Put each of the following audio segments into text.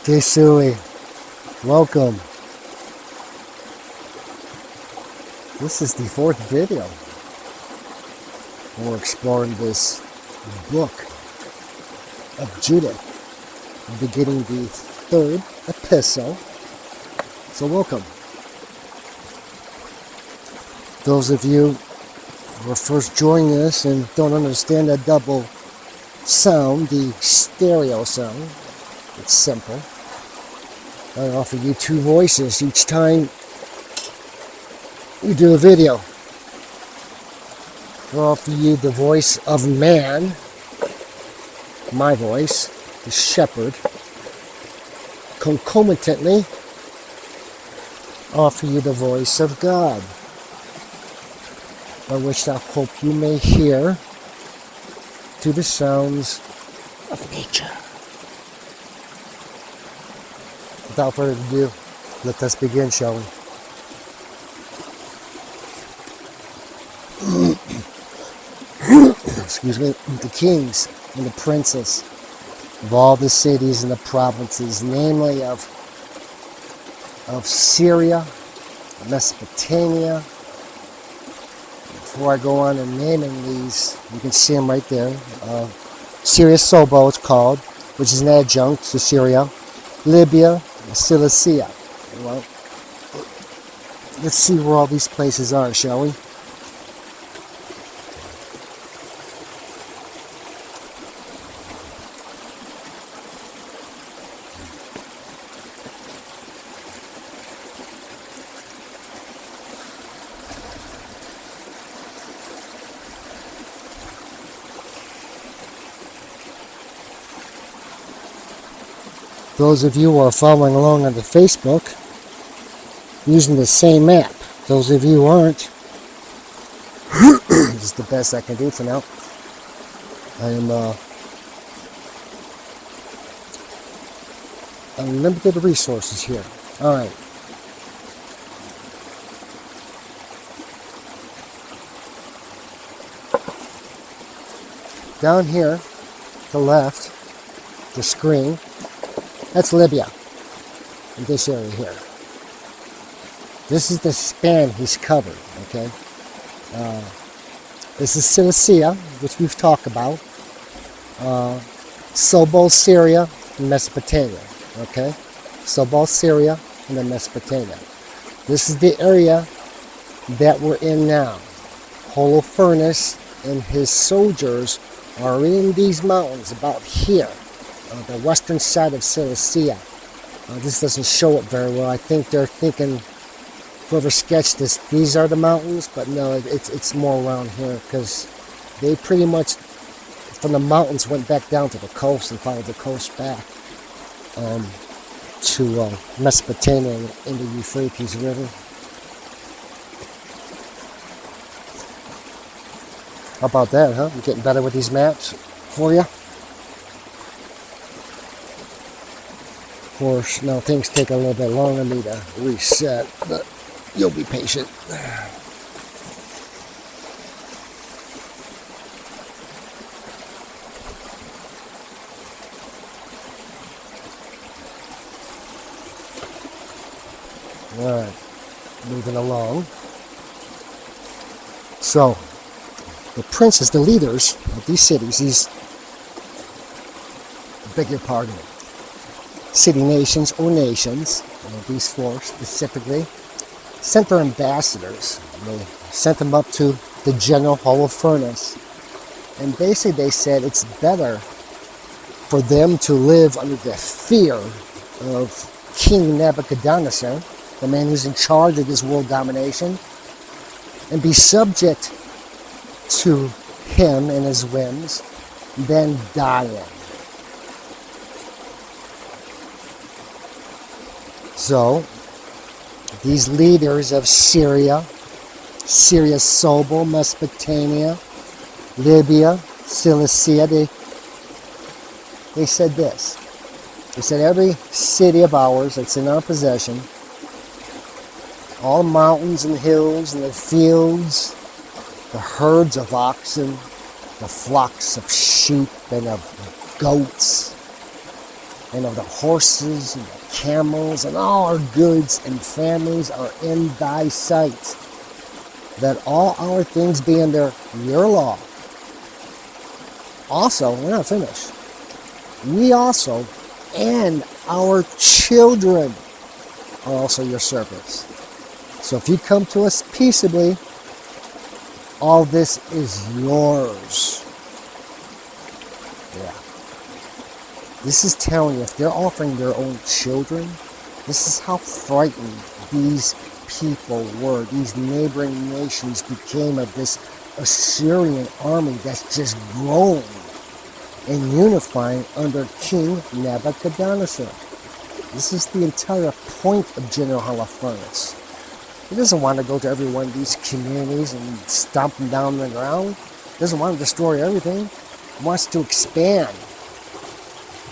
Okay, Suey, welcome. This is the 4th video. We're exploring this book of Judith, beginning the 3rd epistle. So welcome. Those of you who are first joining us and don't understand that double sound, the stereo sound, it's simple. I offer you 2 voices each time we do a video. I offer you the voice of man, my voice, the shepherd. Concomitantly, offer you the voice of God, by which I hope you may hear to the sounds of nature. Without further ado, let us begin, shall we? Excuse me. The kings and the princes of all the cities and the provinces, namely of Syria, Mesopotamia. Before I go on and naming these, you can see them right there. Syria Sobal, it's called, which is an adjunct to Syria. Libya, Cilicia. Well, let's see where all these places are, shall we? Those of you who are following along on the Facebook, using the same map. Those of you who aren't, this is the best I can do for now. I am unlimited resources here. Alright. Down here, to the left, the screen, that's Libya, in this area here. This is the span he's covered, okay? This is Cilicia, which we've talked about. Sobal, Syria, and Mesopotamia, okay? Sobal, Syria, and then Mesopotamia. This is the area that we're in now. Holofernes and his soldiers are in these mountains about here. The western side of Cilicia. This doesn't show it very well. I think they're thinking, whoever sketched this, these are the mountains, but no, it's more around here, because they pretty much, from the mountains, went back down to the coast and followed the coast back to Mesopotamia in the Euphrates River. How about that, huh? I'm getting better with these maps for you. Of course, now things take a little bit longer for me to reset, but you'll be patient. Alright, moving along. So, the princes, the leaders of these cities, beg your pardon, city nations or nations, these 4 specifically, sent their ambassadors. They sent them up to the general Holofernes. And basically they said it's better for them to live under the fear of King Nebuchadnezzar, the man who's in charge of this world domination, and be subject to him and his whims, than dying. So, these leaders of Syria Sobal, Mesopotamia, Libya, Cilicia, they said this. They said every city of ours that's in our possession, all mountains and hills and the fields, the herds of oxen, the flocks of sheep and of goats, and of the horses and the camels and all our goods and families are in thy sight. Let all our things be under your law. Also, we're not finished. We also and our children are also your servants. So if you come to us peaceably, all this is yours. Yeah. This is telling you, if they're offering their own children, this is how frightened these people were. These neighboring nations became of this Assyrian army that's just growing and unifying under King Nebuchadnezzar. This is the entire point of General Holofernes. He doesn't want to go to every one of these communities and stomp them down on the ground. He doesn't want to destroy everything. He wants to expand.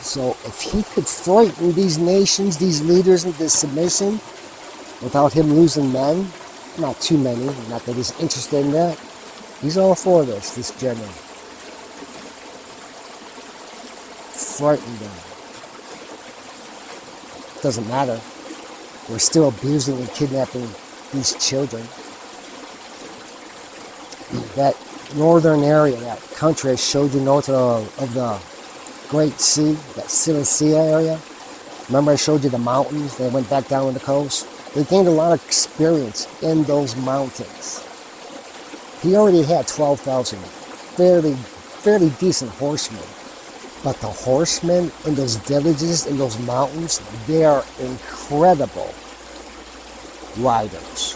So if he could frighten these nations, these leaders into submission without him losing men, not too many, not that he's interested in that, he's all for this general. Frighten them. Doesn't matter. We're still abusing and kidnapping these children. That northern area, that country I showed you north of the Great Sea, that Syria area. Remember I showed you the mountains? They went back down on the coast. They gained a lot of experience in those mountains. He already had 12,000 fairly decent horsemen. But the horsemen in those villages, in those mountains, they are incredible riders.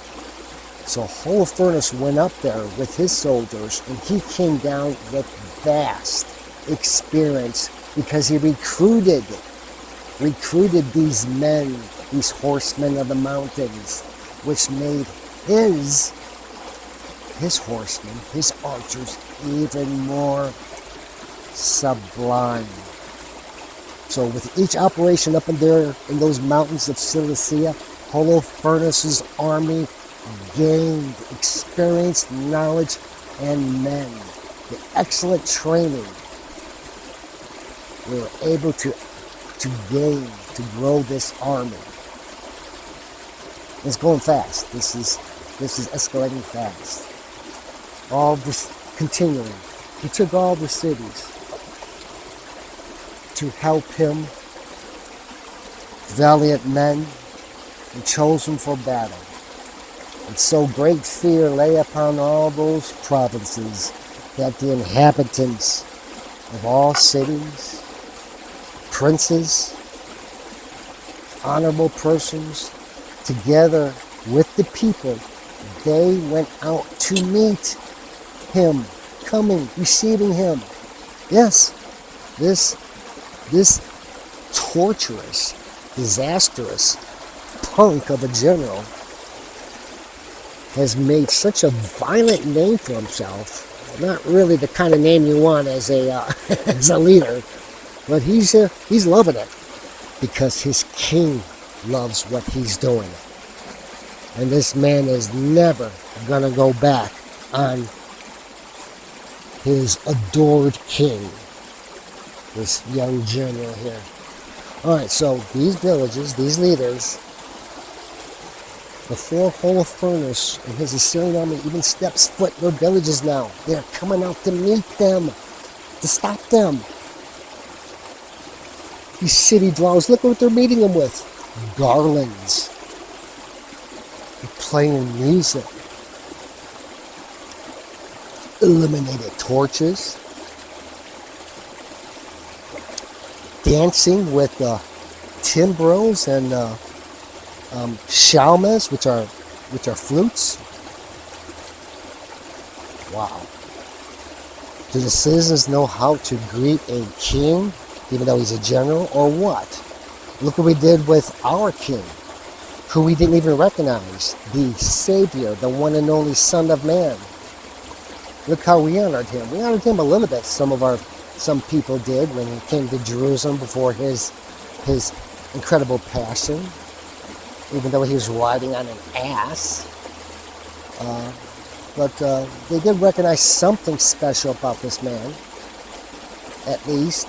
So Holofernes went up there with his soldiers, and he came down with vast experience because he recruited these men, these horsemen of the mountains, which made his horsemen, his archers, even more sublime. So with each operation up in there in those mountains of Cilicia, Holofernes' army gained experience, knowledge, and men. The excellent training they were able to gain, to grow this army. It's going fast. This is escalating fast. All this continuing. He took all the cities to help him, valiant men, and chose them for battle. And so great fear lay upon all those provinces that the inhabitants of all cities, princes, honorable persons, together with the people, they went out to meet him, coming, receiving him. Yes, this torturous, disastrous punk of a general has made such a violent name for himself. Not really the kind of name you want as a as a leader, but he's loving it because his king loves what he's doing, and this man is never gonna go back on his adored king. This young general here. All right, so these villages, these leaders, before Holofernes and his Assyrian army even steps foot in their villages now, they're coming out to meet them, to stop them. These city dwellers, look what they're meeting them with. Garlands. They're playing music. Illuminated torches. Dancing with timbrels and shaulmes, which are flutes. Wow. Do the citizens know how to greet a king, even though he's a general, or what? Look what we did with our king, who we didn't even recognize, the Savior, the one and only Son of Man. Look how we honored him. We honored him a little bit. Some people did when he came to Jerusalem before his incredible passion, even though he was riding on an ass. But they did recognize something special about this man, at least.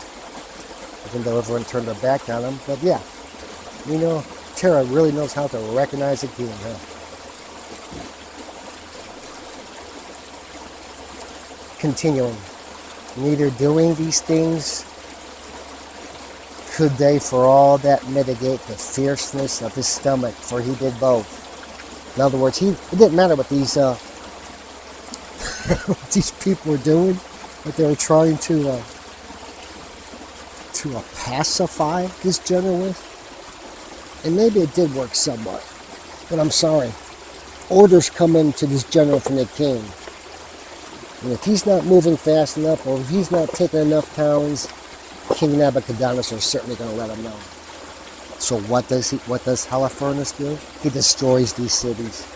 even though everyone turned their back on him. But yeah, you know, Terah really knows how to recognize a king, huh? Continuing. Neither doing these things could they for all that mitigate the fierceness of his stomach, for he did both. In other words, it didn't matter what these what these people were doing, what they were trying to pacify this general with. And maybe it did work somewhat, but I'm sorry. Orders come into this general from the king. And if he's not moving fast enough, or if he's not taking enough towns, King Nebuchadnezzar is certainly going to let him know. So what does Holofernes do? He destroys these cities,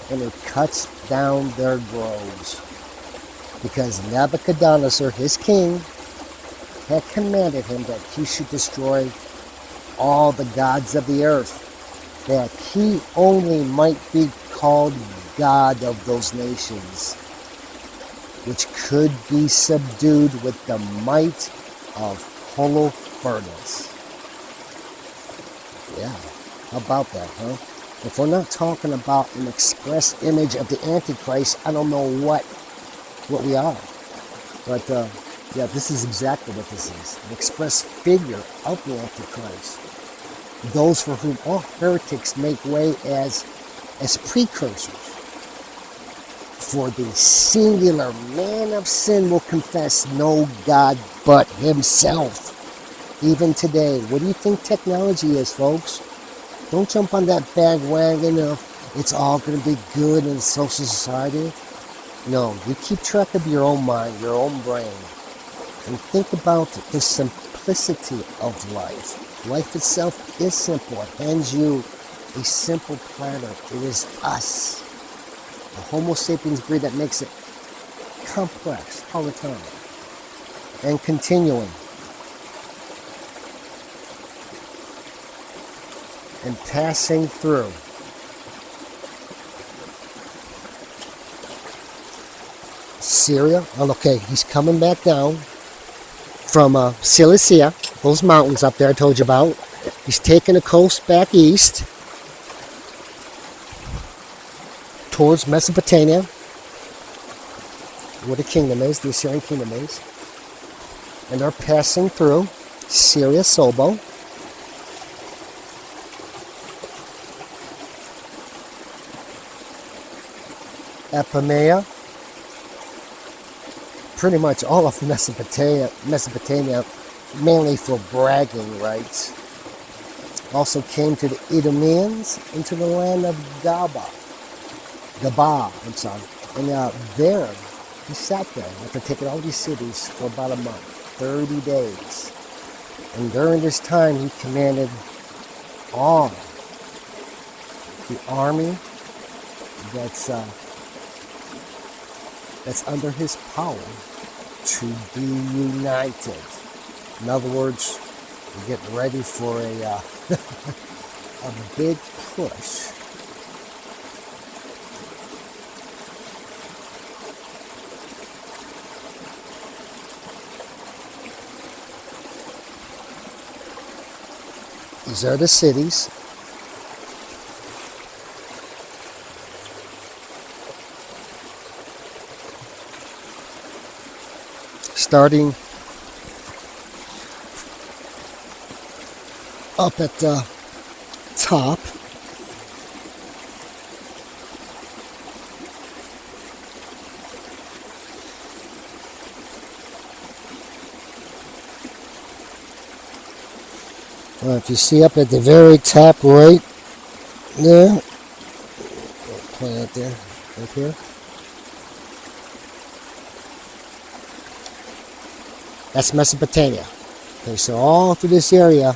and he cuts down their groves, because Nebuchadnezzar, his king, had commanded him that he should destroy all the gods of the earth, that he only might be called God of those nations, which could be subdued with the might of Holofernes. Yeah, how about that, huh? If we're not talking about an express image of the Antichrist, I don't know what we are. But yeah, this is exactly what this is. An express figure of the Antichrist. Those for whom all heretics make way as precursors. For the singular man of sin will confess no God but himself. Even today, what do you think technology is, folks? Don't jump on that bandwagon of it's all going to be good in social society. No, you keep track of your own mind, your own brain, and think about the simplicity of life. Life itself is simple. It hands you a simple platter. It is us, the Homo sapiens breed, that makes it complex all the time. And continuing. And passing through. Syria. Oh, okay, he's coming back down from Cilicia, those mountains up there I told you about. He's taking the coast back east towards Mesopotamia, where the kingdom is, the Assyrian kingdom is. And they're passing through Syria Sobal. Apamea, pretty much all of Mesopotamia, mainly for bragging rights. Also came to the Idumeians, into the land of Gabaa, and there he sat there after taking all these cities for about a month, 30 days. And during this time he commanded all the army that's under his power to be united. In other words, we get ready for a big push. These are the cities. Starting up at the top. If you see up at the very top right there, point out there, right here. That's Mesopotamia. Okay, so all through this area,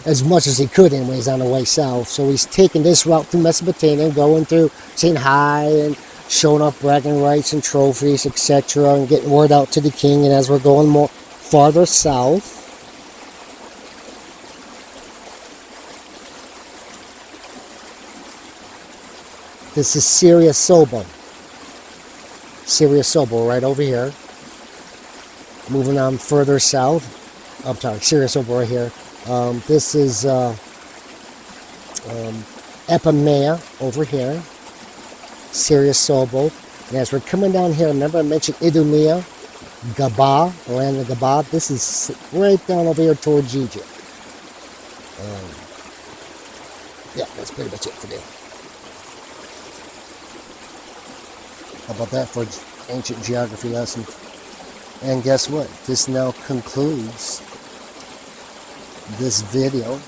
as much as he could anyways, on the way south. So he's taking this route through Mesopotamia, going through, saying hi and showing off bragging rights and trophies, etc., and getting word out to the king. And as we're going more farther south, this is Syria Sobal. Syria Sobal right over here. Moving on further south, I'm sorry, Syria Sobal right here. This is Apamea over here. Syria Sobal. And as we're coming down here, remember I mentioned Idumea, Gabaa, the land of Gabaa. This is right down over here towards Egypt. Yeah, that's pretty much it for today. How about that for ancient geography lesson? And guess what? This now concludes this video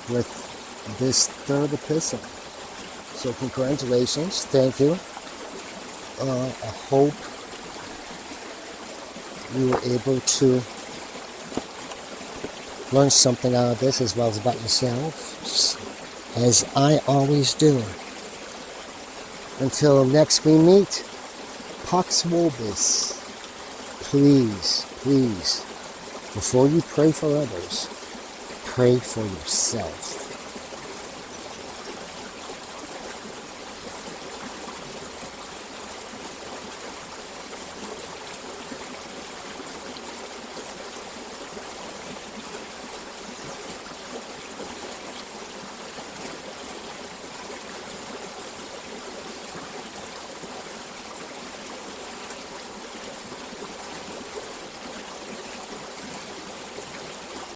with this third epistle. So congratulations. Thank you. I hope you were able to learn something out of this as well as about yourself, as I always do. Until next we meet, Pax Vobis. Please, please, before you pray for others, pray for yourself.